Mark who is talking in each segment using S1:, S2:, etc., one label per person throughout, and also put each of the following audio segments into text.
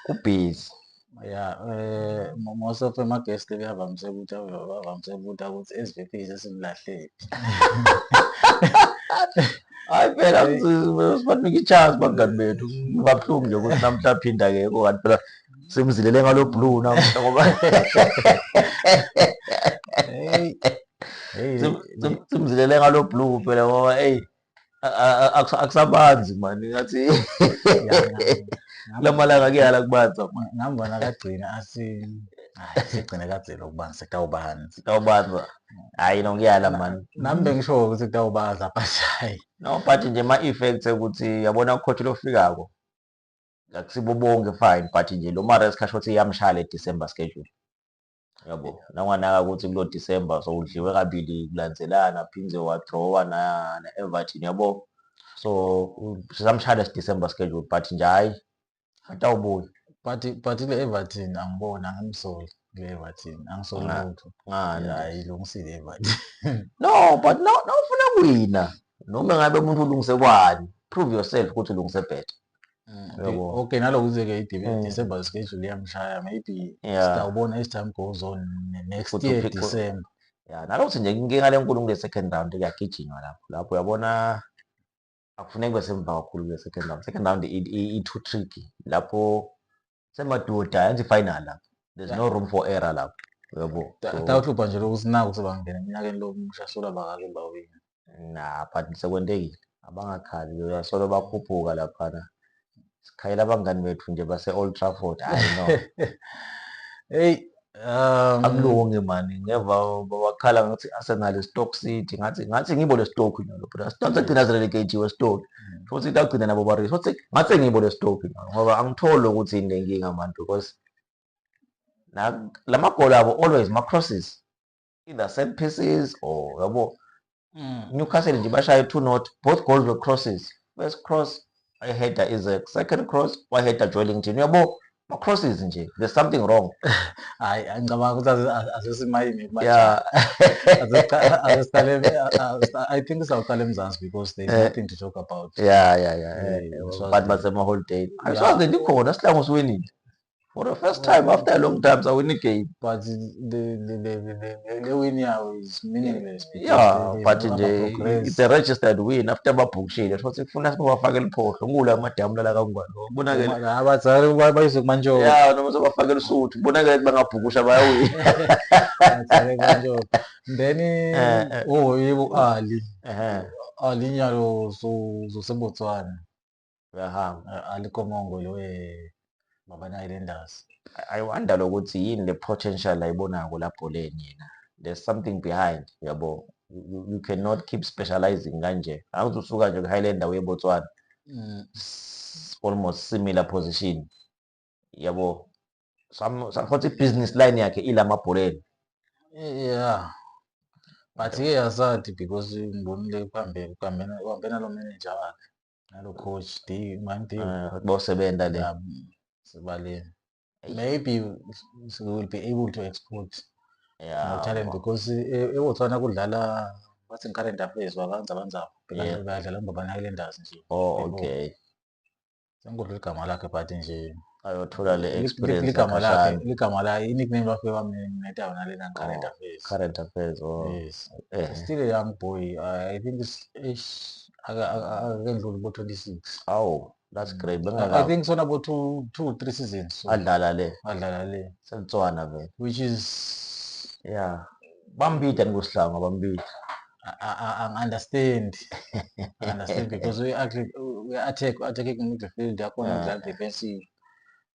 S1: ubhizi.
S2: Yeah, most of my guests bavamise ukuthi SVP sesimlahlile.
S1: Hayi phela sibanika i-chance bangani bethu. Kubabuhlungu nje ukuthi namhla aphinda akekho kanti phela simzilele ngalo blue namhla ngoba
S2: Hey,
S1: simzilele ngalo blue phela ngoba akusabanzi mani ngathi lamalanga kuyala kubanza mani.
S2: ngambona kagcina hayi sigcine kadzeni ukubanza sekutawubanza.
S1: Sitawubanza. Hayi nokuyala mani.
S2: Nami bengisho ukuthi kutawubanza but hayi.
S1: No, but nje ma-effects ukuthi yabona ukhothi lofikako akusibo bonke fine but nje lo Mares Khashoggi iyamshaya December schedule. Yabo. Nanganaka ukuthi kulo December so udliwe kabili kulandzelana phindze wadrawa na Everton yabo. So sisamshaya December schedule but nje hayi atawubuya.
S2: But kule Everton angibona ngamsoli kule Everton angisoli lutho.
S1: Ngani?
S2: Ayilungisile Everton.
S1: No, but no ufuna kuwina. Noma ngabe umuntu ulungise kwani. Prove yourself ukuthi ulungise better.
S2: Okay, nalokuthi-ke i-December schedule iyamshaya maybe sitawubona as time goes on next year December.
S1: Yeah, nalokuthi nje inkinga lenkulu kule second round kuyagijinywa lapho uyabona akufuneki kube semva kakhulu kule second round. Second round i-too tricky lapho semadoda yenza i-final lapho. There's no room for error lapho. Yabo.
S2: Tawuhlupha nje lokuthi naku sebangena eminyakeni lomusha sola bakake bawina.
S1: Nah, but sekwentekile abangakhali uyasolo bakhuphuka laphana. Sikhayela abangani bethu nje base-Old Trafford. Hayi no.
S2: Hey,
S1: akulungi mani ngeva bakhala ngathi Arsenal Stoke City ngathi ngibo le Stoke nyalo phela Stoke sagcina relegate Stoke futhi itagcina nabo bari futhi ngathi ngibo le Stoke ngoba angitholi ukuthi ine inkinga manje because lamagoli abo always ma crosses either set pieces or yabo Newcastle nje bashaya 2-0 both goals were crosses. First cross I header Isaac, second cross I header Joelinton yabo ma crosses nje there's something wrong.
S2: Hayi ngicabanga ukuthi asesimayini
S1: Yeah.
S2: I think sawuqala eMzansi because there's nothing to talk about.
S1: Yeah. But basema holiday. So they khona sihlangana usiwinile. For the first time after a long time sawina game.
S2: But the win yawo is meaningless because
S1: Yeah, but nje it's a registered win after babhukushile. Futhi kufuna sibafake liphohlo ngula amadamu lala kangwane. Ubonakele
S2: abazali bayise kumantshoko.
S1: Yeah, noma sobafake lusuthu. Ubonakele bangabhukusha bayawina.
S2: Abazali kumantshoko. Then yebo Ali. Ali nyalo zoseBotswana.
S1: Uyahamba.
S2: Ali Komongo lo Baba Islanders.
S1: I wonder ukuthi yini le potential ayibonako lapho leni yena. There's something behind yabo. You cannot keep specializing kanje. Awuzusuka nje ku-Highlander weBotswana. Almost similar position. Yabo. Futhi business line yakhe ila mabholeni.
S2: Yeah. But ke yasathi because ngibonile phambili kuhambena lo manager wakhe. Nalo coach
S1: Bosebenta le.
S2: Sibaleni. Maybe we will be able to export more talent because eBotswana kudlala bathi current affairs wabanza badlala ngoba Highlanders nje.
S1: Oh, okay.
S2: Sengikudla igama lakhe but nje
S1: ayothola le experience yakhe.
S2: Ligama la i-nickname bafike bamnetayo nalena current affairs.
S1: Current affairs. Oh.
S2: Yes. Still a young boy. I think it's akendluli bo 26.
S1: Oh, that's great.
S2: I think so about 2-3 seasons. So
S1: Adlala le. Selitswana vele.
S2: Which is
S1: bambida ngosihlanga bambida.
S2: I understand. I understand because we attacking midfield yakhona ukudlala defensive.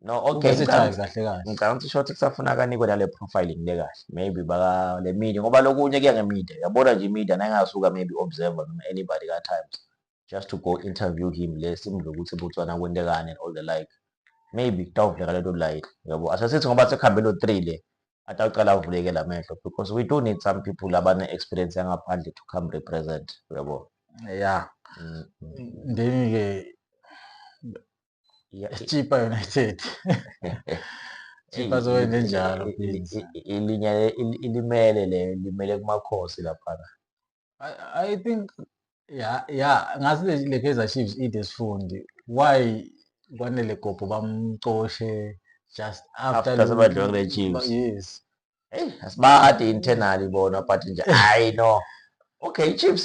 S1: No, okay. Ngicabanga ukuthi short kusafuna kanikwe nale profiling le kahle. Maybe baka le media ngoba lokunye kuya ngemedia. Yabona nje media nangasuka maybe observer noma anybody at times just to go interview him lesimdla ukuthi eBotswana kwentekani and all the like. Maybe kutawuvuleka leto light. Yabo asasithi ngoba sekhambe lo 3 le atawuqala avuleke lamehlo because we do need some people abane experience yangaphandle to come represent. Yabo.
S2: Yeah. Then ke Chipa United. Chipa zowenze njalo
S1: ilimele kumakhosi lapha.
S2: I think ngazi le Kaizer Chiefs idesifundi why kwanele Gobho bamcoshe just
S1: after sebadliwa kule Chiefs.
S2: Yes.
S1: Hey, asibadi internally bona but nje I know. Okay, Chiefs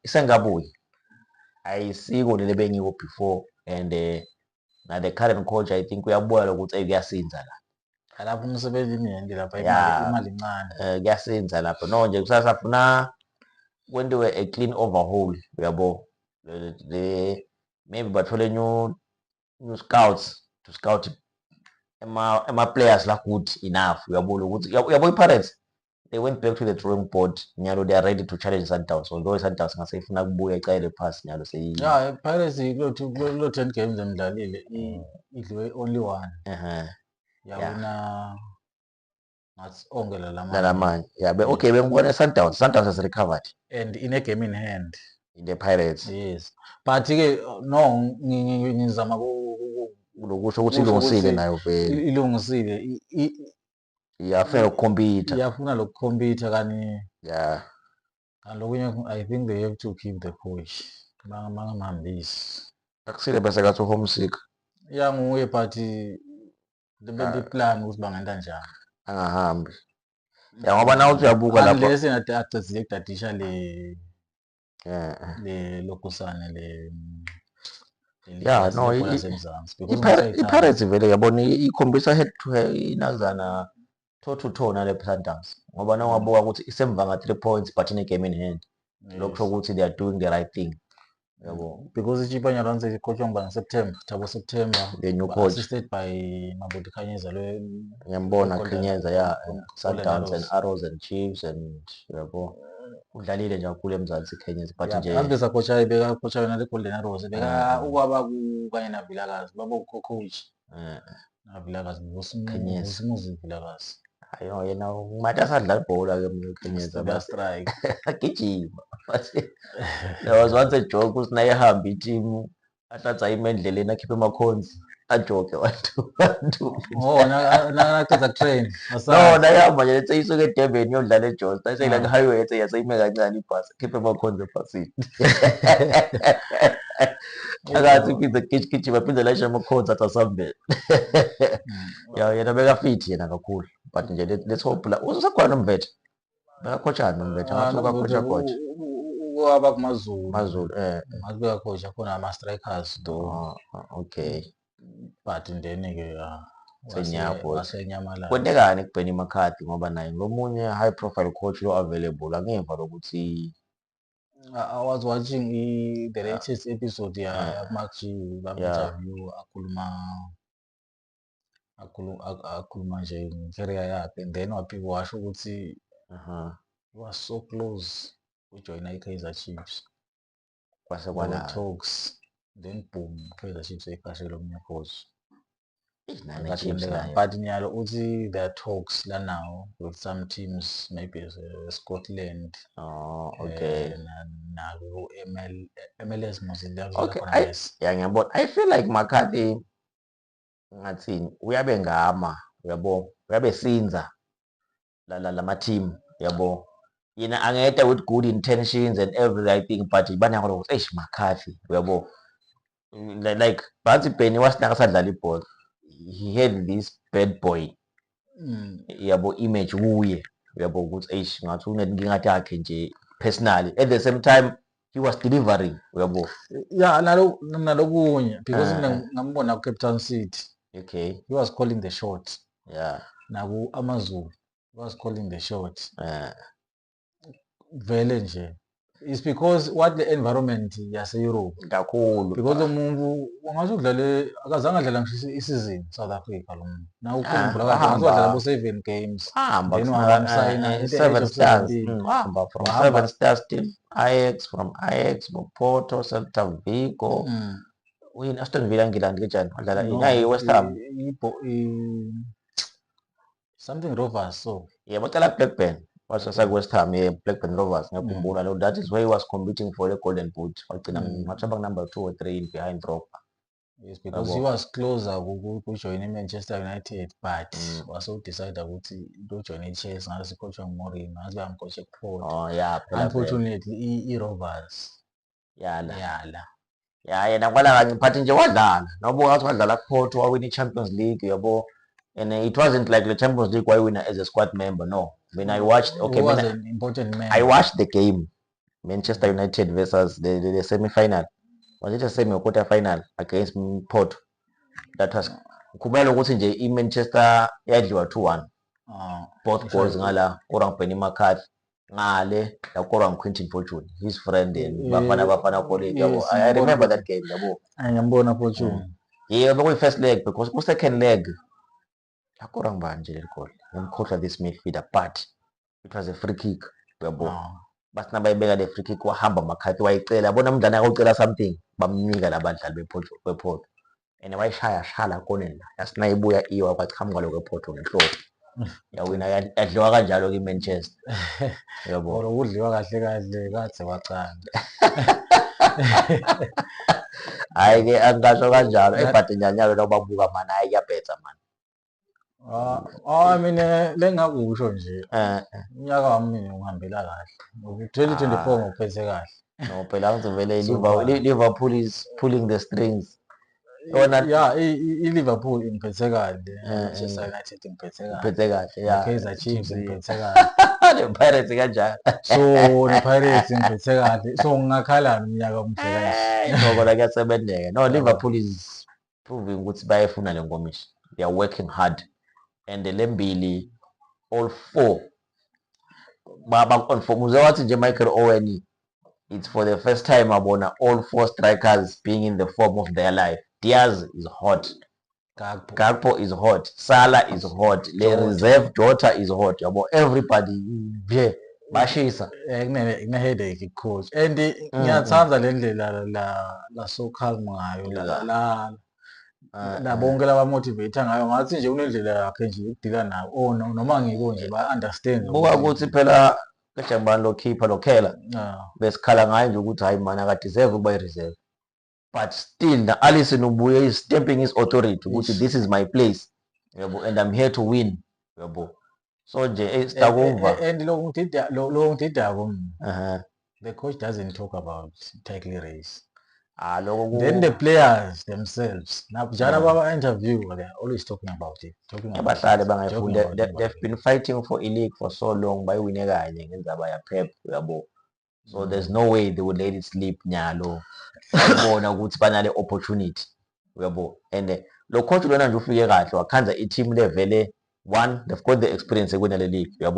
S1: isengabuyi. Ayisiko lele bengiko before and na the current coach I think uyabuya ukuthi kuyasinza la.
S2: Lapho umsebenzi imindi lapha
S1: Yeah.
S2: imali incane.
S1: Kuyasinza lapho. No nje kusasafuna kwenziwe a clean overhaul uyabo. Maybe bathole new scouts to scout ema players la good enough uyabo ukuthi uyabo iPirates they went back to the drawing board nyalo they are ready to challenge Sundowns although Sundowns ngase ifuna kubuya icele pass nyalo seyi
S2: Yeah, Pirates kulo 10 games emidlalile idliwe only one. Yawina ngathi ongela
S1: lamanye. Yeah, but okay bengibona Sundowns has recovered
S2: and in a game in hand
S1: in the Pirates.
S2: Yes. But ke no ngizama
S1: ulokusho ukuthi ilungisile nayo vele.
S2: Ilungisile.
S1: Iyafuna ukukhompyutha.
S2: Iyafuna lokukhompyutha kani.
S1: Yeah.
S2: Kalokunye I think they have to keep the coach. Bangamhambisi.
S1: Akusile bese kathi homesick.
S2: Yeah nguye but the plan ukuthi bangenda njani.
S1: Angahambi. Ya ngoba nawe uyabuka lapha.
S2: Unless acecile kudadisha le lokusane le
S1: yeah no iPirates vele yabona ikhombisa head to head inazana toe to toe nale Sundowns ngoba nawabuka ukuthi isemva nga 3 points but in a game in hand lokho ukuthi they are doing the right thing yabo
S2: because ichipa nyaranze icoachwa ngba September thabo September
S1: the new coach
S2: assisted by Mabuti Khanyeza lo
S1: ngiyambona Khanyeza yeah Sundowns and Arrows and Chiefs and yabo udlalile nje kakhulu eMzansi Khanyeza but nje
S2: abeza coach ayibeka coach yona le Golden Arrows beka ukwaba kanye na Vilakazi babo coach na Vilakazi
S1: Khanyeza
S2: Vilakazi
S1: ayo yena umatha sadlala ibhola ke Khanyeza
S2: ba strike
S1: agijima there was once a joke usina ehamba team athatha imendleleni akhiphe amakhonzi ajoke wantu
S2: oh na kaza train
S1: no nayihamba nje lethe isuke eDurban yodlala eJones sayisela ku highway ethe yasayime kancane ibhasi akhiphe amakhonzi ebhasini akathi phinze gijima phinze lashe amakhonzi atasambele yena beka fit yena kakhulu but nje let's hope la usakhona umvethe beka coachana umvethe ngathi coach
S2: kwaba kuMazulu
S1: mazibeka
S2: coach akhona ama strikers do
S1: okay
S2: but then ke
S1: wasenyamala kwentekani kuBenny McCarthy ngoba naye ngomunye high profile coach lo available angeva lokuthi
S2: I was watching the latest episode ya Mark G bam interview akhuluma nje career yakhe and then waphika washo ukuthi he was so close ujoin iKaizer Chiefs
S1: kwase kwana
S2: talks then boom Kaizer Chiefs ekhashela omnye coach
S1: Chiefs
S2: but nyalo uthi there are talks la now with some teams maybe Scotland
S1: okay
S2: na MLS mozilla
S1: okay ngiyabona I feel like McCarthy ngathini uyabe ngama uyabo uyabe sinza la team yabo yena angeta with good intentions and everything but banako ukuthi McCarthy uyabo like bathi Benny wasinaka sadlala ibhola he had this bad boy yabo image kuye uyabo ukuthi ngathi unenkinga yakhe nje personally at the same time he was delivering uyabo
S2: yeah nalokunye because ngambona ku Cape Town City
S1: okay
S2: he was calling the shots
S1: yeah
S2: naku Amazulu he was calling the shots vele nje it's because what the environment yase Europe
S1: kakhulu
S2: because umuntu ungathi udlale akazange adlala ngisho isizini South Africa lo muntu na ukhumbula akadlala bo 7 games
S1: then wahamba 7 stars wahamba from 7 stars team Ajax from Ajax Porto Celta Vigo win Aston Villa ngilandi kanjani wadlala inayi West Ham
S2: something Rovers so
S1: yebo cala Blackburn wasasa West Ham Blackburn Rovers ngiyakhumbula lo that is why he was competing for the golden boot wagcina ngathaba number 2 or 3 behind Drogba
S2: yes because he was closer join Manchester United but waso decide ukuthi do join Chelsea ngase coach Mourinho azibe amcoach ePorto
S1: oh yeah
S2: unfortunately Rovers
S1: yala yena kwala kanye but nje wadlala nobuka wathi wadlala kuPorto wawina iChampions League yabo And it wasn't like the Champions League winner as a squad member. No, when I watched,
S2: Who was an important man?
S1: I watched the game, Manchester United versus the semi-final. Was it a semi or quarter-final against Porto? That was kumele ukuthi nje i-Manchester yadliwa 2-1. Both goals ngala korang Penny McCarthy ngale yakorang Quentin Fortune, his friend and Bafana colleague. I remember that game.
S2: Ngiyambona Fortune.
S1: Yeah, but first leg because the second leg yakorang banje le goal. Ngimkhohlwa this midfielder but it was a free kick. But nabayibeka the free kick wahamba McCarthy wayicela bona umdlali akocela something bamnika labadlali bePorto. And wayishaya shala koneni la yasinayibuya iwa kwachamuka lokho ePorto ngenhloko. Yawina yadliwa kanjalo kwiManchester. Yabo.
S2: Udliwa kahle kahle kaze waqala.
S1: Hayi ke angasho kanjalo but nyanyalo nobabuka mana hayi kuyabhetha man.
S2: Mina lengakusho nje. Unyaka wami ngihambela kahle. 2024 ngophethe kahle.
S1: No phela ngizovele Liverpool is pulling the strings.
S2: Yeah, i-Liverpool ngiphethe kahle. Manchester United ngiphethe kahle. Kaizer Chiefs ngiphethe kahle.
S1: Ne-Pirates kanjalo.
S2: So ne-Pirates ngiphethe kahle. So ngingakhala umnyaka omuhle kahle.
S1: Ngoba kuyasebenzeka. No, Liverpool is proving ukuthi bayefuna le nkomishi. They are working hard. And the lembili all four baba-confirm uze wathi nje Michael Owen, it's for the first time abona all four strikers being in the form of their life. Diaz is hot, Gakpo is hot, Salah is hot, the reserve Jota is hot. Everybody bashisa.
S2: Kune headache coach. And ngiyathanda le ndlela la so calm ngayo la bonke labamotivate ngayo ngathi nje unendlela yakhe nje ukudila nawo noma ngiko nje ba understand
S1: buka ukuthi phela kajambani lo keeper lo Kela besikhala ngayo nje ukuthi hayi man aka deserve ukuba i-reserve, but still na Alisson ubuye is stamping his authority ukuthi this is my place and I'm here to win so nje sitakuva.
S2: And lo ngididako the coach doesn't talk about tackle race. Then the players themselves, interview, they're always talking about it.
S1: They've been fighting for a league for so long by winning Pep. So there's no way they would let it sleep. Nyalo, good opportunity. And the coach will a team level. One, they've got the experience to win the league. The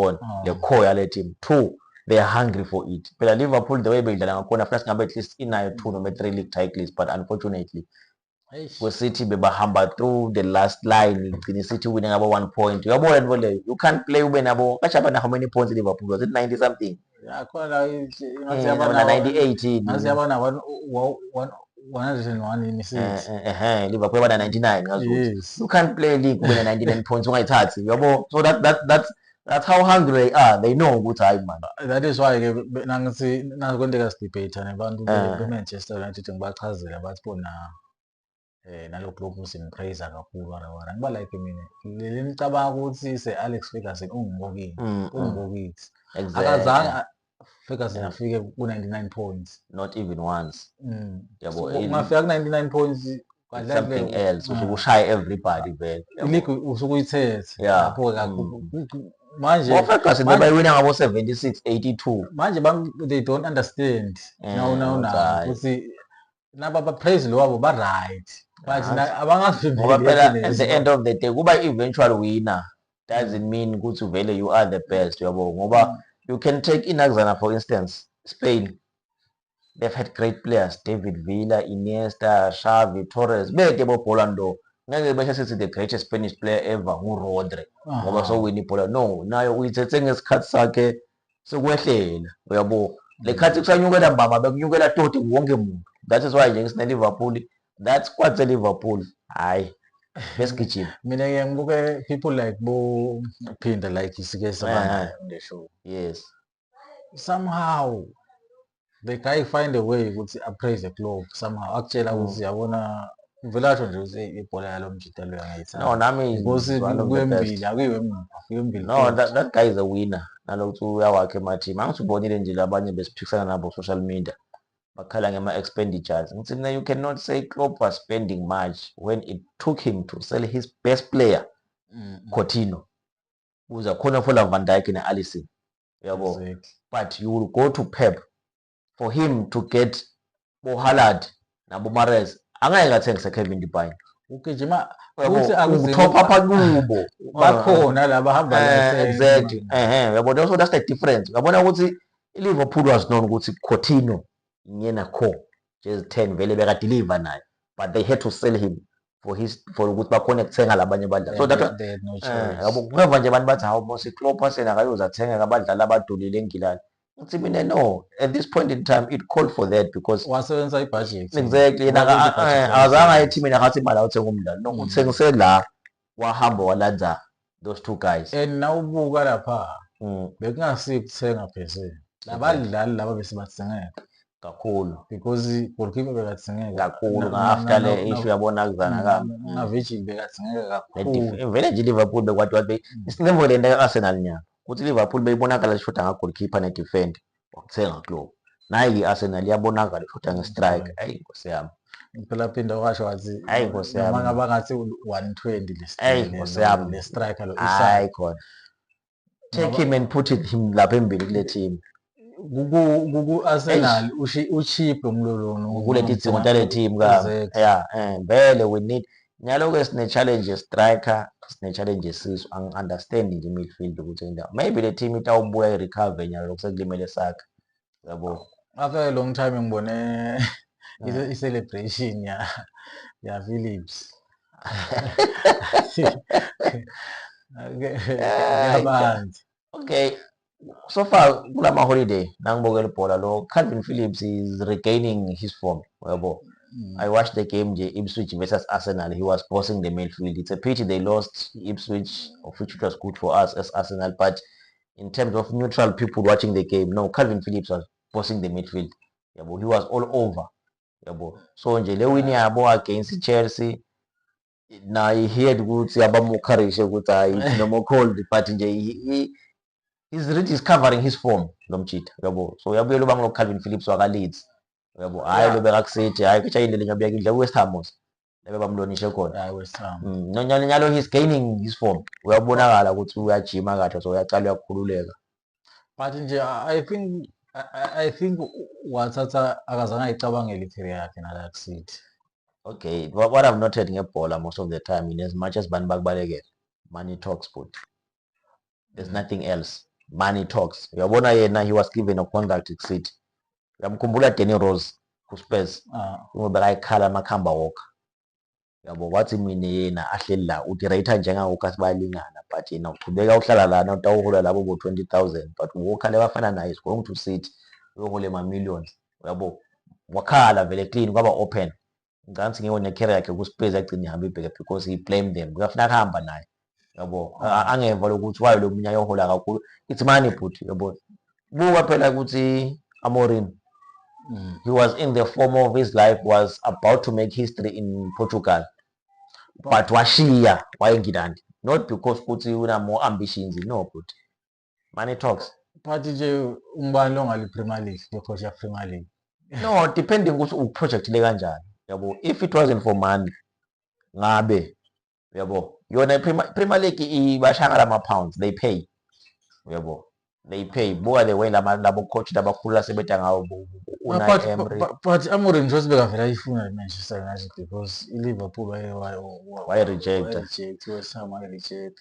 S1: core team. Two, they are hungry for it. But Liverpool, the way they are first number at least in 2 number 3 league titles, but unfortunately, with City be hamba through the last line. The City winning about 1 point. You can't play when about how many points Liverpool was it 90 something?
S2: Yeah,
S1: 98.
S2: 101 in the
S1: Liverpool 99.
S2: Yes.
S1: You can't play league with 99 points. So that's how hungry they are. They know good time, man.
S2: That is why nangikwendeka sidebate nabantu be-Manchester United ngibachazela bathi bona nalokhu lokhu simpraise kakhulu wara ngiba like mina leli nicabanga ukuthi se-Alex Ferguson ungibokisi akazange Ferguson afike ku-99 points,
S1: not even once.
S2: Ungafika ku-99 points
S1: something else usukushaye everybody vele
S2: league usukuyithethe lapho
S1: manje Ferguson bebayina ngabo 76 82
S2: manje they don't understand now ukuthi naba praise lo wabo ba right but
S1: ngoba phela at the end of the day kuba eventual winner doesn't mean ukuthi vele you are the best ngoba you can take Inaxana for instance. Spain, they've had great players, David Villa, Iniesta, Xavi, Torres, Bolando. The greatest Spanish player ever, Rodri. So we need no, now we taking his cuts so we're saying, the cuts you get a mama, you get a total won't. That is why against Liverpool, that's quite the Liverpool. Aye. Best kitchen.
S2: People like Bo Pinda, like his guest on the show.
S1: Yes.
S2: Somehow they try find a way to appraise the club. Somehow, actually, I was Velato nje ibhola yalo mjitelo yangayithanda.
S1: No, nami
S2: because
S1: no, that guy is a winner. Nalokuthi uyawakhe ema-team. Angizibonile nje labanye besiphikisana nabo social media. Bakhala ngama-expenditures. Ngithi you cannot say Klopp was spending much when it took him to sell his best player Coutinho uza khona for Van Dijk ne-Alisson yabo. But you will go to Pep for him to get Haaland nabo Mahrez, angeke athengise Kevin De Bruyne.
S2: Ugijima
S1: futhi akuzithopa phakubo
S2: bakhona laba hamba la
S1: exactly yabo. That's the difference. Uyabona ukuthi iLiverpool was known ukuthi Coutinho yena core just 10 vele beka deliver naye, but they had to sell him for ukuthi bakhona ukuthenga labanye abadlali. So that yabo ngeva nje abantu bathi hawu Mose Klopp asena akayoza athenga abadlali abadulile eNgilani. Uthi mina no, at this point in time it called for that because
S2: wasebenzisa ibudget.
S1: Exactly. Yena azange ayithi mina ngathi imali awuthenga umdlali. No, uthengise la wahamba walanza those two guys.
S2: And nawubuka lapha bekungasi kuthenga pheze. Labadlali laba bese bathengeka
S1: kakhulu
S2: because goalkeeper bekathengeka
S1: kakhulu after le issue yabona kuzana
S2: na Virgil bekathengeka kakhulu.
S1: Vele nje Liverpool bekwathi isinqembo le nto Arsenal nya ukuthi Liverpool beyibonakala ishoda nga goalkeeper ne defend wakuthenga Klopp. Nayi Arsenal yabonakala ishoda nge strike. Hayi Nkosi yami.
S2: Phela phinda washo wathi
S1: hayi Nkosi yami
S2: manga bangathi 120
S1: Nkosi yami
S2: le striker lo
S1: hayi khona. Take him and put him lapha embili kule team.
S2: Kuku Arsenal ucheap umlolo
S1: kule tidzingo tale team ka vele we need nyalo ke sine challenge striker, sine challenge sisu. Understand nje midfield ukuthi indawo maybe the team itawubuya recover nyalo sekulimele sakhe yabo.
S2: After a long time ngibone i-celebration ya Phillips. Okay, so far kulama holiday nangibukela ibhola lo Calvin Phillips is regaining his form yabo. I watched the game Ipswich versus Arsenal. He was bossing the midfield. It's a pity they lost Ipswich, of which it was good for us as Arsenal, but in terms of neutral people watching the game, no, Calvin Phillips was bossing the midfield yabo. He was all over yabo. So nje le win yabo against Chelsea na he heard ukuthi abamukarishe ukuthi hayi no more cold, but nje he's rediscovering his form lo mchita yabo. So yabuyela uba ngilo Calvin Phillips waka Leeds yabo. Hayi lo beka kusithi hayi kucha indlela nyabuyeka indlela West Ham mos lebe bamlonishe khona hayi West Ham
S1: nyalo he's gaining his form. Uyabonakala ukuthi uyajima kahle, so uyaqala uyakhululeka.
S2: But nje I think wathatha akazange ayicabangele icareer yakhe nala City.
S1: Okay, what I've noted ngebhola most of the time, in as much as bani bakubalekela, money talks, but there's nothing else. Money talks. Uyabona yena he was given a contract at City. Uyamkhumbula Danny Rose ku Spurs ngoba ayikhala amakhamba walker yabo. Wathi mina yena ahleli la udirate njengawo kasibalingana, but yena uqhubeka uhlala lana utawuhola labo bo 20,000, but Walker lebafana naye is going to City uyohola ma millions yabo. Wakhala vele clean kwaba open nganthi ngiyona career yakhe ku Spurs agcina ihamba ibheke because he blamed them. Kuyafuna kuhamba naye yabo. Angeva lokuthi wayo lo munye ayohola kakhulu. It's money but yabo. Buka phela ukuthi Amorim, he was in the form of his life, was about to make history in Portugal, but washiya wayengilandi, not because ukuthi una more ambitions, no, but money talks.
S2: But nje umbani lo ngali Premier League le coach ya Premier League.
S1: No, depending ukuthi uproject le kanjani yabo. If it wasn't for money ngabe yabo yona Premier League ibashangala ama pounds, they pay yabo. They pay. Buka the way labo coach labakhulu sebeta ngawo Unai Emery.
S2: But Amorim nje sibeka vela ifuna Manchester United because Liverpool
S1: why reject
S2: West Ham reject.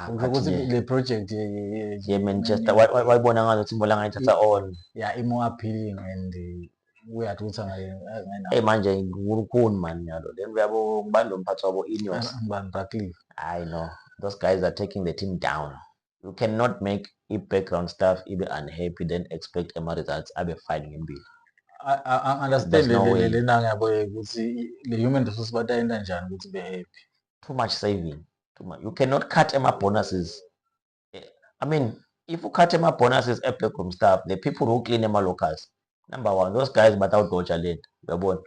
S1: Ukuthi
S2: le project
S1: ye Manchester wayibona ngazo ukuthi imbola ngayithatha on.
S2: Yeah, more appealing and uyathusa
S1: ngayo. Manje ngukhuni man yalo. Then uyabo ngibani lo mphathi wabo Ineos.
S2: Ngibani Ratcliffe.
S1: I know. Those guys are taking the team down. You cannot make background staff even unhappy then expect a results abe fine ngempilo.
S2: I understand le nanga yabo ukuthi le human resource batayenda njani ukuthi be happy.
S1: Too much saving. Too much. You cannot cut ema bonuses. I mean, if you cut ema bonuses backroom staff, the people who clean ema lockers, number one, those guys batawuthi dodge lento. Uyabona?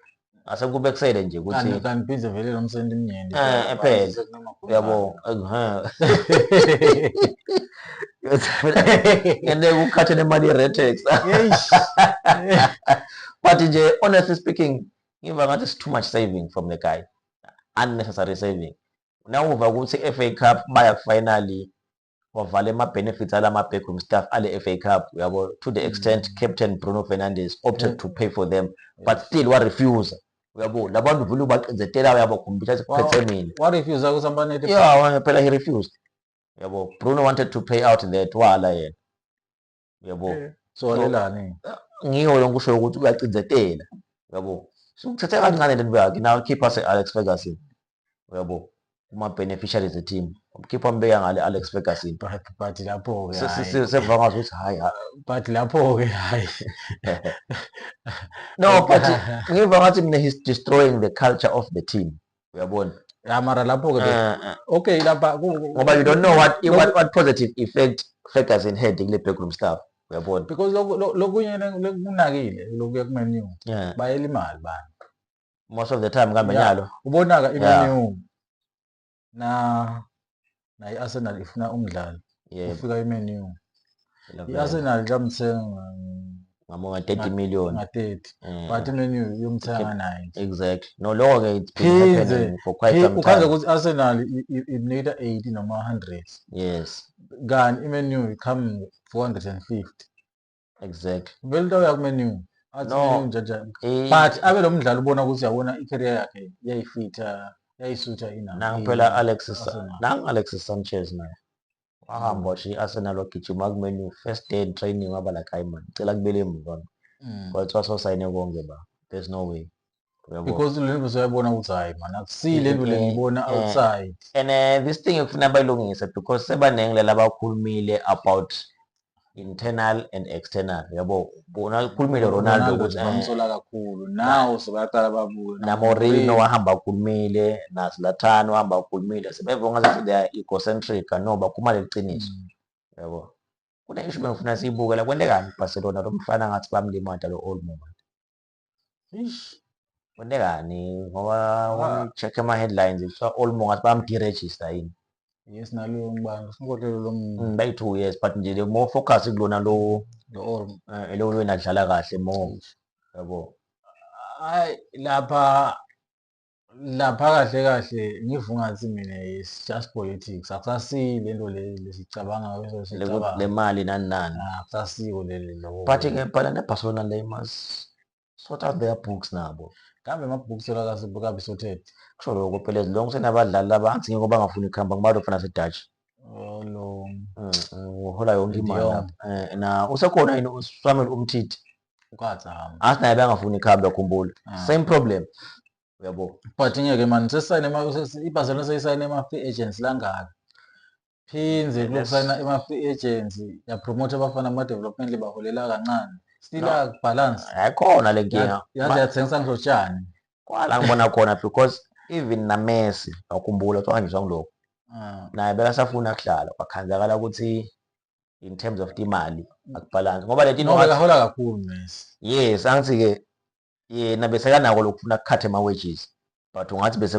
S1: Asekube kusele nje ukuthi
S2: kanti bize vele lo msebenzi emnyeni.
S1: Phela. Uyabo. And they will cut in the money retex. But honestly speaking, it's too much saving from the guy. Unnecessary saving. nawuva ukuthi i-FA Cup baya finally wavala ama-benefits alama-backroom staff ale-FA Cup uyabo, to the extent Captain Bruno Fernandes opted to pay for them but still warefuse uyabo, labantu vele ubaqinzetela uyabo khombisa sikuphethe mina
S2: warefuse ukuthi ambanete
S1: yeah phela he refused uyabo. Bruno wanted to pay out that wala yena uyabo,
S2: so walelani
S1: ngiyo yonke usho ukuthi uyaqinzetela uyabo, so kuthethe kancane lento yakhe. Now keep us Alex Ferguson uyabo, kuma-beneficiaries team keep ambeka ngale Alex Ferguson
S2: but lapho
S1: sevangazi ukuthi hayi
S2: but lapho-ke hayi
S1: no but ngiva ngathi mina he's destroying the culture of the team uyabona.
S2: mara lapho-ke okay lapha
S1: ngoba you don't know what positive effect Ferguson had kule backroom staff uyabona,
S2: because lokunye kunakile lokuya ku-menu bayela imali bani
S1: most of the time kambe nyalo
S2: ubonaka i-menu na i-Arsenal ifuna umdlali ufika i-menu i-Arsenal jamthenga
S1: ngamonga 30 million
S2: nga-30 but i-menu yomthenga 90
S1: exactly. No lokho-ke it's been happening for quite some time.
S2: ukhaza ukuthi i-Arsenal iniketa 80 noma 100
S1: yes
S2: kanti i-menu come 450
S1: exactly.
S2: vele into uya ku-menu athi menu njani but abe lo mdlali ubona ukuthi yabona i-career yakhe yayifitha yayisutha
S1: nang phela Alexis Sanchez naye wahamba washo i-Arsenal wagijima ku-menu first day in training waba like hayi man cela kubele emuva kwathiwa sosayine konke ba there's no way
S2: because le nto soyabona ukuthi hayi man akusile nto le ngibona outside
S1: and this thing ekufuna bayilungise because sebanenglela abakhulumile about internal and external yabo, bona khulumile Ronaldo ukuthi
S2: bamsola kakhulu nawo sebaqala babuye
S1: na Mourinho wahamba khulumile na Zlatan wahamba khulumile sebevonga ukuthi they are egocentric no bakhuluma leqiniso yabo. Kuna issue bengifuna siyibuke la kwendekani Barcelona lo mfana ngathi bamlimata lo Olmo kwendekani ngoba check ama headlines so Olmo ngathi bamderegister yini.
S2: Yes nalo ngibanga singodlelo lo
S1: by 2 years but nje le more focus kulona lo lo wena dlala kahle more yabo.
S2: Hayi lapha kahle kahle ngivunga ngathi mina is just politics akusasile into lesicabanga
S1: le mali nani nani
S2: akusasiko lo
S1: but ke phela ne Barcelona they must sort out their books nabo
S2: kambe amabooks la kabi sorted
S1: kusho lokho phela long senabadlali laba angithi ngoba bangafuni ikhamba ngibalo fana se-Dutch
S2: lo
S1: uhola yonke imali lapha na usekhona yini uSamuel Umtiti
S2: ukatha
S1: athi naye bangafuni ikhamba khumbula same problem uyabo.
S2: But ngeke man sesayine iBarcelona seyisayine ama-free agents langaka phinze lokusayina ama-free agents yapromote abafana ama-development baholela kancane still balance
S1: ayikhona le nkinga
S2: yaze yathengisa ngisho tshani
S1: kwala ngibona khona because even na Messi wakhumbula ukuthi ngizwa ngilokho naye bekasafuna kuhlala wakhanzakala ukuthi in terms of imali akubalance ngoba le
S2: no bekahola kakhulu Messi
S1: yes angithi ke yena besekanako lokufuna ukukhatha ama-wages but ungathi bese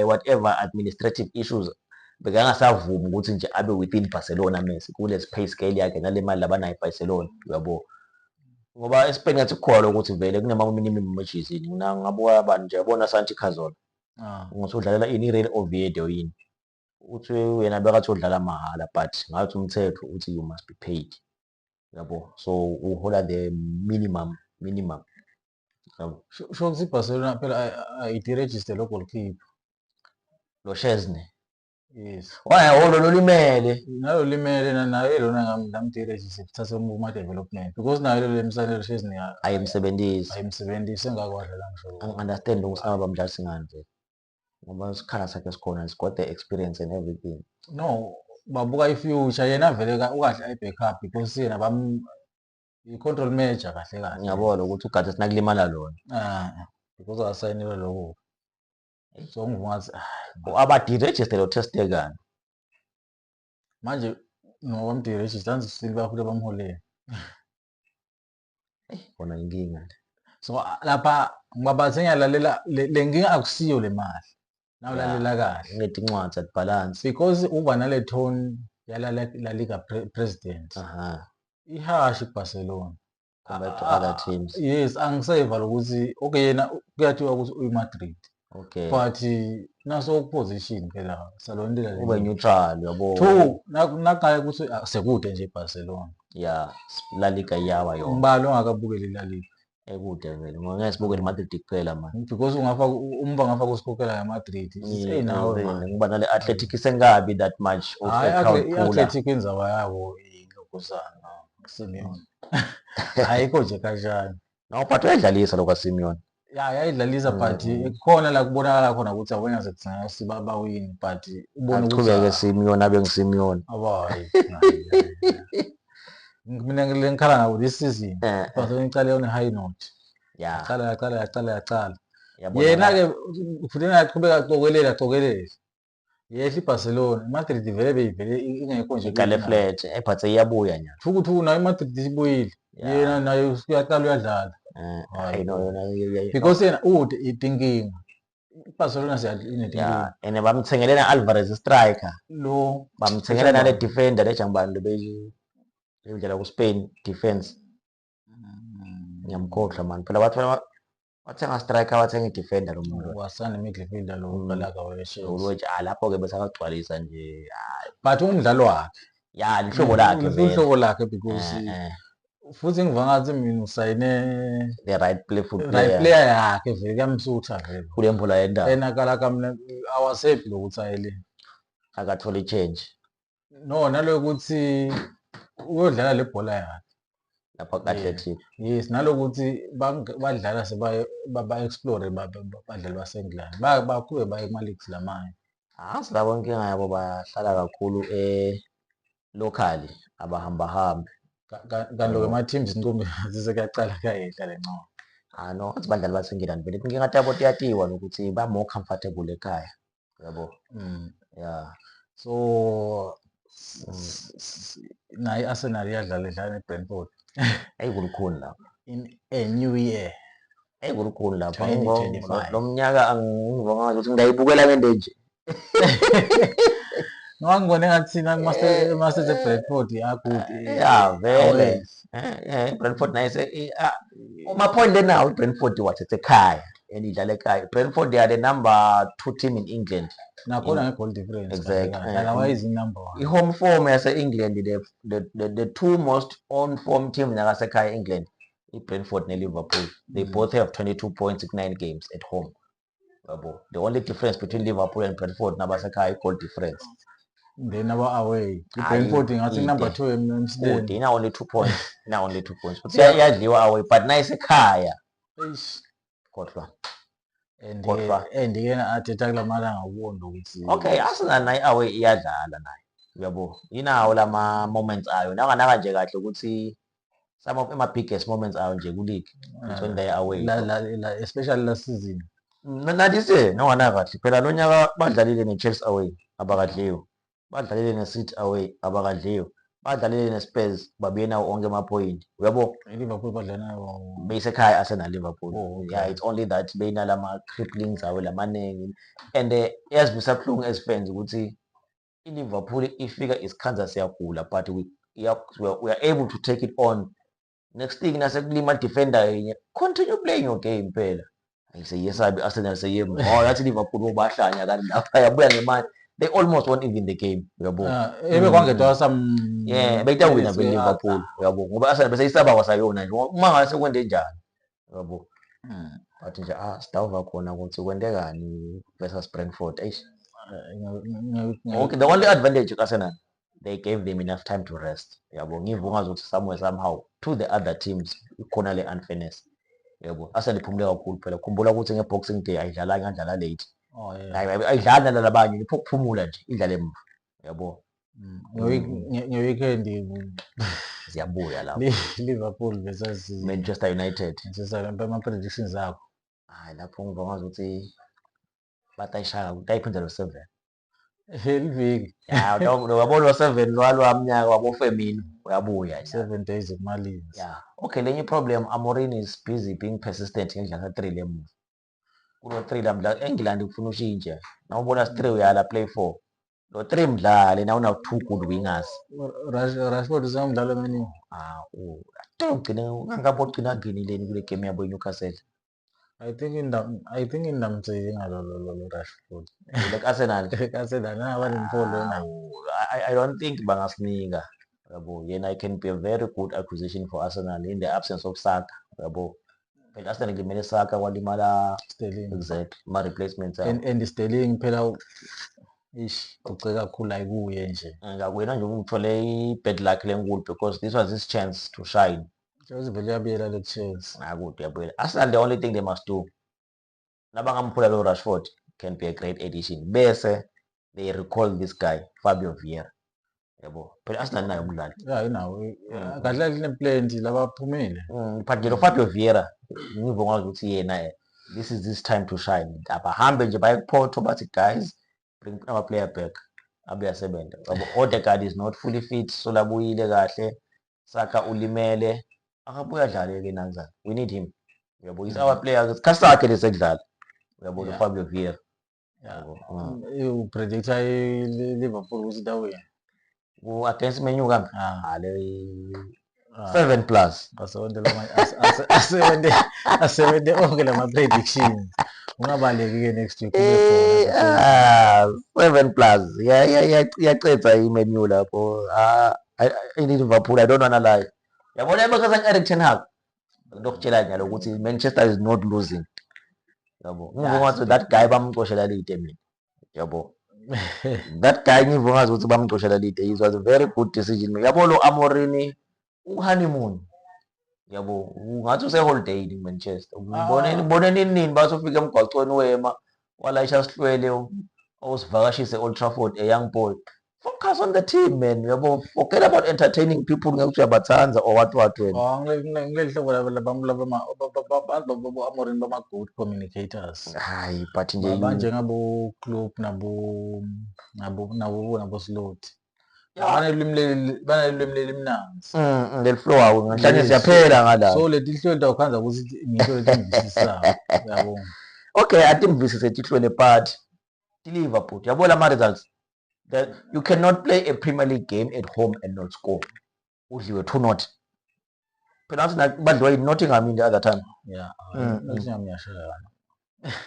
S1: whatever administrative issues bekangasavumi ukuthi nje abe within Barcelona Messi kule pay scale yakhe nale mali labanayo Barcelona uyabo. Ngoba eSpain ngathi kukhona ukuthi vele kunama-minimum wages yini ngabuka abantu nje yabona Santi Cazorla ngokuthi udlalela ini Real Oviedo yini uthi yena bekathi udlala mahhala but ngathi umthetho uthi you must be paid yabo, so uhola the minimum yabo.
S2: Sho ukuthi iBarcelona phela ayidiregister lo goalkeeper
S1: Lo Szczesny
S2: yes
S1: wayeholo lolimele
S2: nalo limele naye lona ngamdiregister kuthatha kuma-development because naye lo emsane Szczesny ayimsebenzisi engakwadlela ngisho
S1: understand ukuthi aba bamdlali singani nje ngoba isikhala sakhe sikhona it's got the experience and everything.
S2: No babuka i-future yena vele ukahle ayi-backup because yena i-control manager kahle kahle
S1: ngiyabona ukuthi ugade sinakulimala lona
S2: because akasayinelwe lokho so ngivungathi
S1: abadiregister lo Ter Stegen
S2: manje ngoba mdiregister anzi Silva futhi bamholele
S1: bona inkinga
S2: so lapha ngibabathe ngiyalalela le nkinga akusiyo le mali nawulalela kahle
S1: ngithi incwadi at balance
S2: because uba nale tone yala La Liga president ihashi Barcelona
S1: compared to other teams.
S2: Yes angiseva ukuthi okay yena kuyathiwa ukuthi uyi-Madrid
S1: Okay.
S2: but naso position phela salonela
S1: Ube neutral yabo.
S2: 2 nakungaya ukuthi sekude nje eBarcelona.
S1: Yeah, La Liga iyawa yona.
S2: Ngibalo ongakabukeli La Liga.
S1: Ekude vele. Ngeke sibukele Madrid kuphela man.
S2: Because ungafaka usikhokhela eMadrid. Nawe
S1: ngoba nale Athletic sengabi that much of
S2: i-Athletic inzaba yabo ilokuzana Simeone. Ayikho nje kanjani.
S1: No, but uyadlalisa lo kwaSimeone.
S2: Yayidlalisa but khona la kubonakala khona ukuthi awena sekugcina sibaba wini but ubone ukuthi
S1: Aqhubeke Simeone abe ngiSimeone.
S2: Hayi. Mina ngikhala ngawo this season. Barcelona icale on high note.
S1: Yeah.
S2: Yaqala. Yena-ke futhi yaqhubeka acokelela. Yehla iBarcelona. iMadrid vele beyivele ingekho nje
S1: Iqale flat, but iyabuya nya.
S2: Ukuthi nayo iMadrid ibuyile. Yena nayo uyaqala uyadlala.
S1: I know
S2: Because yena idinkinga. iBarcelona siyadinkinga.
S1: Yeah, and bamthengele na Alvarez striker.
S2: Lo
S1: Bamthengele na le defender le jangibani beyidlala ku Spain defense. Ngiyamkhohlwa man. Phela wathenga striker wathenga defender lo muntu.
S2: Wasana midfielder lo balaka weshe.
S1: Lapho ke bese akagcwalisa nje.
S2: But umdlalo wakhe.
S1: Yeah, lihlobo lakhe vele.
S2: Uhlobo lakhe because futhi ngivangathi mina usayine
S1: the right player
S2: yakhe vele kuyamsutha vele
S1: kule mvula yendaba
S2: enakala kamna awasephi lokuthi ayele
S1: akathola i-change
S2: no nalokuthi uyodlala le bhola yakhe
S1: lapha ku-Athletic.
S2: Yes, nalokuthi badlala ba-explore badlali base-England baqhube baye kuma-leagues lamanye.
S1: Silabo inkinga yabo bahlala kakhulu locally abahambahambi.
S2: Kanti lo ma-teams ncombe kuyacala kuyayehla le ncoma.
S1: No, athi badlali base-England vele inkinga yabo iyatiwa nokuthi ba more comfortable ekhaya yabo. Yeah.
S2: So naye i-Arsenal idlala ne-Brentford.
S1: Kulukhuni lapho.
S2: In a new year.
S1: Kulukhuni lapho.
S2: 2025.
S1: Lo mnyaka angivanga ukuthi ngiyayibukela ngende nje.
S2: Ngibone ngathi master Brentford good.
S1: Yeah, vele. Brentford nice. My point there now, Brentford wathethe ekhaya and idlala ekhaya. Brentford they are the number 2 team in England.
S2: Nakhona nge-goal difference.
S1: Exactly.
S2: Otherwise number 1.
S1: I-home form yase-England the two most on form team nakasekhaya England, i-Brentford ne-Liverpool. They both have 22 points in 9 games at home. The only difference between Liverpool and Brentford nabasekhaya goal difference.
S2: Then away. Brentford ngathi number 2 emsteni.
S1: Ina only 2 points. But iyadliwa away but nice ekhaya. Kodwa.
S2: And yena athetha kulamalanga ubona ukuthi
S1: okay Arsenal nayo away iyadlala nayo uyabo inawo lama moments ayo nakanaka nje kahle ukuthi some of my biggest moments ayo nje ku league when they are away
S2: especially last season
S1: nadise nawana kahle phela lonyaka badlalile ne-Chelsea away abakadliwe, badlalile ne-City away abakadliwe, badlalile ne-Spurs babuye nawo onke amaphoyinti uyabo.
S2: Liverpool badlala
S1: beyisekhaya Arsenal Liverpool. Yeah, it's only that beyinalama cripplings awe lamaningi and yazibisa buhlungu as fans ukuthi i-Liverpool ifika isikhanza siyagula but we are able to take it on. Next thing nasekulima defender yenye continue playing your game phela. Ayiseyesabi Arsenal seyemu yathi Liverpool bahlanya kanti lapha yabuya ngemali. They almost won even the game uyabo.
S2: Kwangedwa some
S1: beyitawina vele Liverpool uyabo ngoba Arsenal bese isaba kwasayona nje uma ngase kwende njani uyabo. But nje sitawuva khona ukuthi kwendekani versus Brentford. Okay, the only advantage Arsenal, they gave them enough time to rest yabo. Ngivunga ukuthi somewhere somehow to the other teams ikhona le unfairness yabo. Arsenal iphumule kakhulu phela, khumbula ukuthi nge-Boxing Day ayidlala ngadlala late. Ayidlala nalabanye iphokuphumula nje idlale emva yabo.
S2: Nge-weekend
S1: ziyabuya lapho
S2: Liverpool versus
S1: Manchester United.
S2: ama-predictions akho
S1: lapho ngivanga ukuthi batayishaya utayiphindela 7
S2: liviki
S1: wabona 7 walwamnyaka wabofemini uyabuya
S2: 7 days emalini.
S1: Okay, lenye problem Amorim is busy being persistent ngendlela 3 lemuva kulo 3 lamla England ufuna ushintshe nawubona 3 uyala play 4 lo 3 mdlali na una 2 good wingers.
S2: Rashford uzamdlala mani
S1: ugcina ngangabo ugcina ngenileni kule game yabo Newcastle
S2: I think indamtsenga lo Rashford.
S1: Like Arsenal.
S2: Arsenal nabanemfollow nayo.
S1: I don't think bangasinika. Yabo, yena can be a very good acquisition for Arsenal in the absence of Saka. Yabo. Phela Arsenal kumele Saka walimala
S2: Sterling.
S1: exactly ma replacements
S2: And Sterling phela uce kakhulu ayikuye nje.
S1: Ngakwena nje ungithole i-bad luck lenkulu because this was his chance to shine.
S2: Chelsea vele yabuyela le Chelsea.
S1: Akude yabuyela. Arsenal the only thing they must do. Nabangamphula lo Rashford can be a great addition. Bese they recall this guy Fabio Vieira. Yabo. Phela Arsenal nayo umdlali.
S2: Yeah, inawo. Kahle line plenty labaphumile.
S1: But lo Fabio Vieira ngivo ngazi ukuthi yena this is this time to shine. Abahambe nje baye kuPorto bathi guys bring our player back. Abe yasebenza. Yabo Odegaard is not fully fit so labuyile kahle. Saka ulimele. Akabuya adlale ke nanzana. We need him. Yabo is our player. Isikhathi sakhe lesekudlala. Uyabo lo Fabio Vieira.
S2: You predict Liverpool ukuthi dawina.
S1: Against Man U kambe? Le 7+.
S2: Asebente onke lama predictions. Ungabaleki-ke next week
S1: 7+. Iyacetha i-Man U lapho. Liverpool I don't wanna lie. Yabona ebekasa Eric Ten Hag. Ngokutshela njalo ukuthi Manchester is not losing. Yabo. Ngivungathi that guy bamxoshela lite mina. Yabo. That guy ngivungathi ukuthi bamxoshela lite. It was a very good decision. Yabo lo Amorini honeymoon. Yabo. Ungathi use holiday in Manchester. Ngibone nini basofika emgwaqweni wema walayisha sihlwele osivakashise Old Trafford a young boy. Focus on the team, man. Yabo, forget about entertaining people ngekuthi uyabathanza or what wena.
S2: Ngileli hlobo Amorim bama good communicators.
S1: Hayi, but nje
S2: banjengabo Klopp nabo Slot. Banelimi elimnanzi.
S1: Leli flow awu ngihlanje siyaphela ngala.
S2: So leti hlelo awukhanza ukuthi ngisho leti ngisisayo. Yabona.
S1: Okay, I think this is a tihlwele part. Liverpool. Yabo la results. That you cannot play a Premier League game at home and not score. Udliwe 2-0. Penalty badliwe Nottingham in the other time.
S2: Yeah. Nottingham yashaya.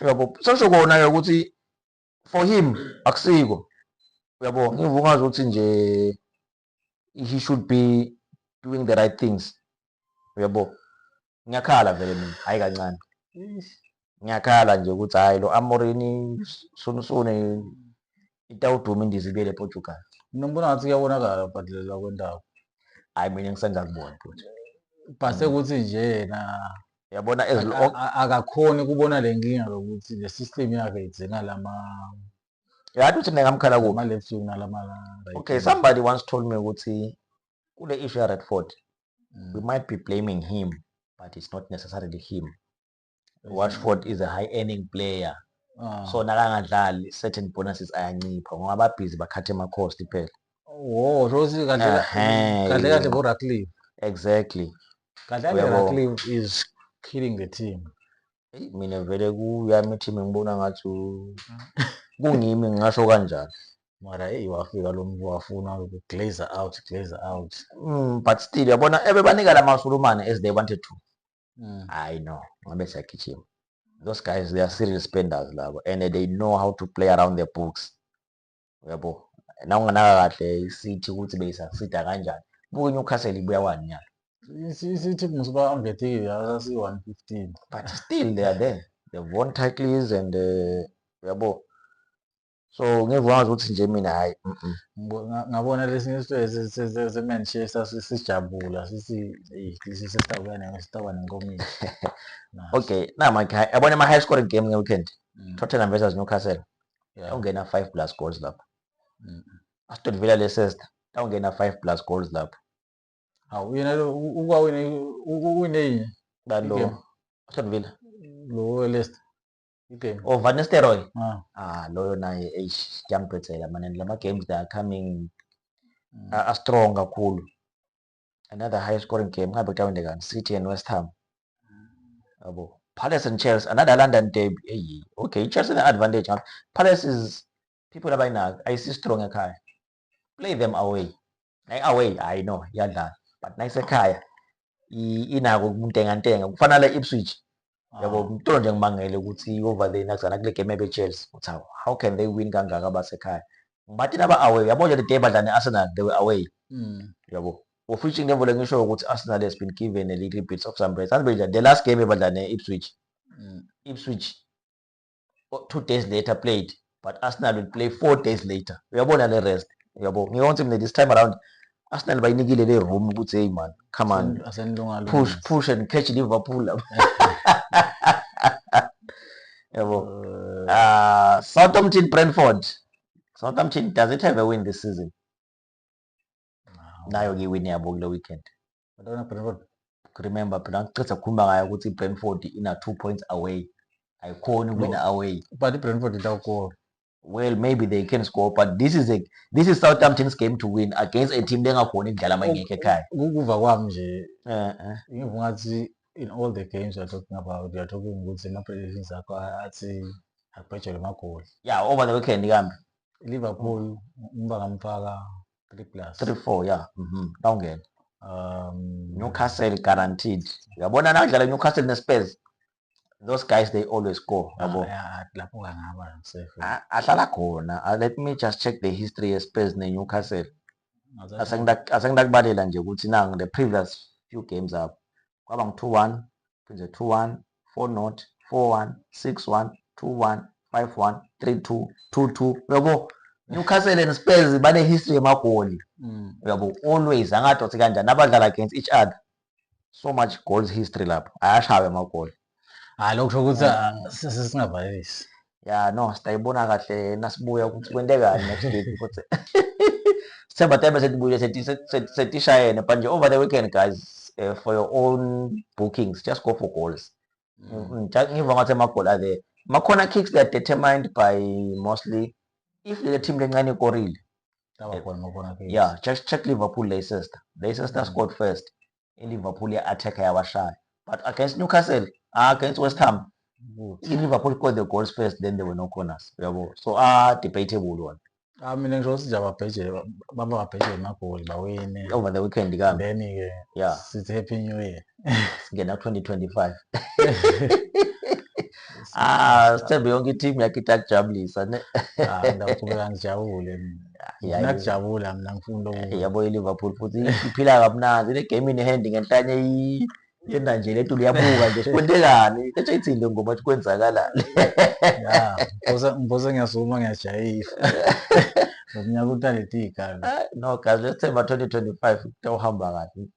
S1: Yabo. Sasho kona ukuthi for him akusiko. Yabo, ngivungazi ukuthi nje he should be doing the right things. Yabo. Ngiyakhala vele mina, hayi kancane. Ngiyakhala nje ukuthi hayi lo Amorini sonisone itawuduma indiza ibele ePortugal.
S2: Ngimbona ngathi kuyabonakala ubhadlela kwendawo.
S1: Hayi mina ngisengakubona futhi.
S2: Base ukuthi nje yena
S1: Yabona
S2: akakhoni kubona le nkinga lokuthi le system yakhe idzenga lama
S1: yathi uthi ngingamkhala kuphi
S2: ama left wing nalama right.
S1: Okay, somebody once told me ukuthi kule issue ya Redford we might be blaming him but it's not necessarily him. Rashford is a high earning player. So nakangadlali certain bonuses ayancipha ngoba ababhizi bakhathe ama cost phela.
S2: Oh, Rosie kahle bo Ratcliffe.
S1: Exactly.
S2: Kahle Ratcliffe is killing the team.
S1: Mina vele kuyami team ngibona ngathi kungimi ngisho kanjalo.
S2: Mara wafika lo muntu wafuna glazer out.
S1: But still yabona ebebanika lamasulumane as they wanted to. I know. Ngabe siyagijima. Those guys, they are serious spenders labo and they know how to play around their books. Yabo. Na unganaka kahle City ukuthi beyisucceed kanjani. Buku Newcastle ibuya 1 nyalo.
S2: City musuba angetiwe asasi 115.
S1: But still they are there. They've won titles and yabo. So ngivungazi ukuthi nje mina hayi
S2: ngabona lesinye isitwe se Manchester sisijabula sisitaba nenkomisi.
S1: Okay, yabona ama high scoring game ngeweekend. Tottenham versus Newcastle. Ungena 5+ goals lapho. Aston Villa Leicester. Ungena 5+ goals lapho.
S2: Hawu yena uwine
S1: balo Aston Villa.
S2: Lo Leicester. Okay.
S1: Oh, Van Nistelrooy. Loyo naye siyambhethela man lama games that are coming are strong kakhulu. Another high scoring game ngabe kutawende kan City and West Ham. Yabo. Palace and Chelsea, another London derby. Okay, Chelsea the advantage. Palace is people abayinaka. I see strong ekhaya. Play them away. Away, I know, yadlala. But nice ekhaya. Inako umuntu engantenga. Kufanele Ipswich. Yabo umntwana nje ngimangele ukuthi over there nakuzana kule game ebe-Chelsea uthi how can they win kangaka abasekhaya bathi naba away yabo nje the day badlala ne-Arsenal they were away yabo of which level ngisho ukuthi Arsenal has been given a little bit of some rest the last game ebadlala ne-Ipswich Ipswich 2 days later played but Arsenal will play 4 days later uyabona le rest yabo ngiyonke mina this time around Arsenal bayinikile le room ukuthi hey man come on push and catch Liverpool yabo Southampton Brentford Southampton does it have a win this season nayo ke win yabo kule weekend remember phela ngicela ukukhuluma ngayo ukuthi Brentford ina 2 points away ayikhona win away
S2: but Brentford itawukora
S1: well maybe they can score but this is Southampton's game to win against a team lengakhona ikudlala amangeke ekhaya
S2: ukuva kwami nje ngivuga ngathi in all the games you're talking about you're talking ukuthi ama predictions akho athi akubhejele amagoli
S1: over the weekend kambe
S2: Liverpool umba ngamfaka
S1: 3+3-4 nawungena Newcastle guaranteed uyabona nakudlala Newcastle ne-Spurs those guys they always score yabo
S2: lapho kangaba safe
S1: ahlala khona let me just check the history ye-Spurs ne-Newcastle asengidakubalela nje ukuthi nangu the previous few games up kwaba ngu-2-1 phindze 2-1 4-0 4-1 6-1 2-1 5-1 3-2 2-2 yabo Newcastle and Spurs bane history yamagoli yabo always angadothi kanjani abadlala against each other so much goals history lapho ayashawa amagoli
S2: lokho ukuthi sesingavalisi
S1: no sitayibona kahle nasibuya ukuthi kwentekani next week ukuthi Sithemba time sesibuye setishayene but nje over the weekend guys for your own bookings just go for goals ngiva ngathi amagoli are there ma-corner kicks they are determined by mostly if the team lencane ikorile just check Liverpool Leicester scored first Liverpool ya-attack yabashaya but against Newcastle against West Ham Liverpool scored the goals first then there were no corners yabo so debatable one
S2: mina ngisho ukuthi bababhejele amagoli bawine
S1: over the weekend kambe
S2: then sithi happy new year
S1: singena 2025 sithembe yonke i-team yakhe itakujabulisa ne
S2: ngiyaqhubeka ngijabule mina kujabula mina ngifuna
S1: yabo iLiverpool futhi iphila kamnandi le game in hand ngenhlanye yena nje lethu liyabuka nje sikwentekani lethu ithinde ngoba kwenzakalani
S2: ngiphose ngiyasuma ngiyajayifa ngomnyaka utaleti igalo
S1: no guys let's say 2025 kutawuhamba kahle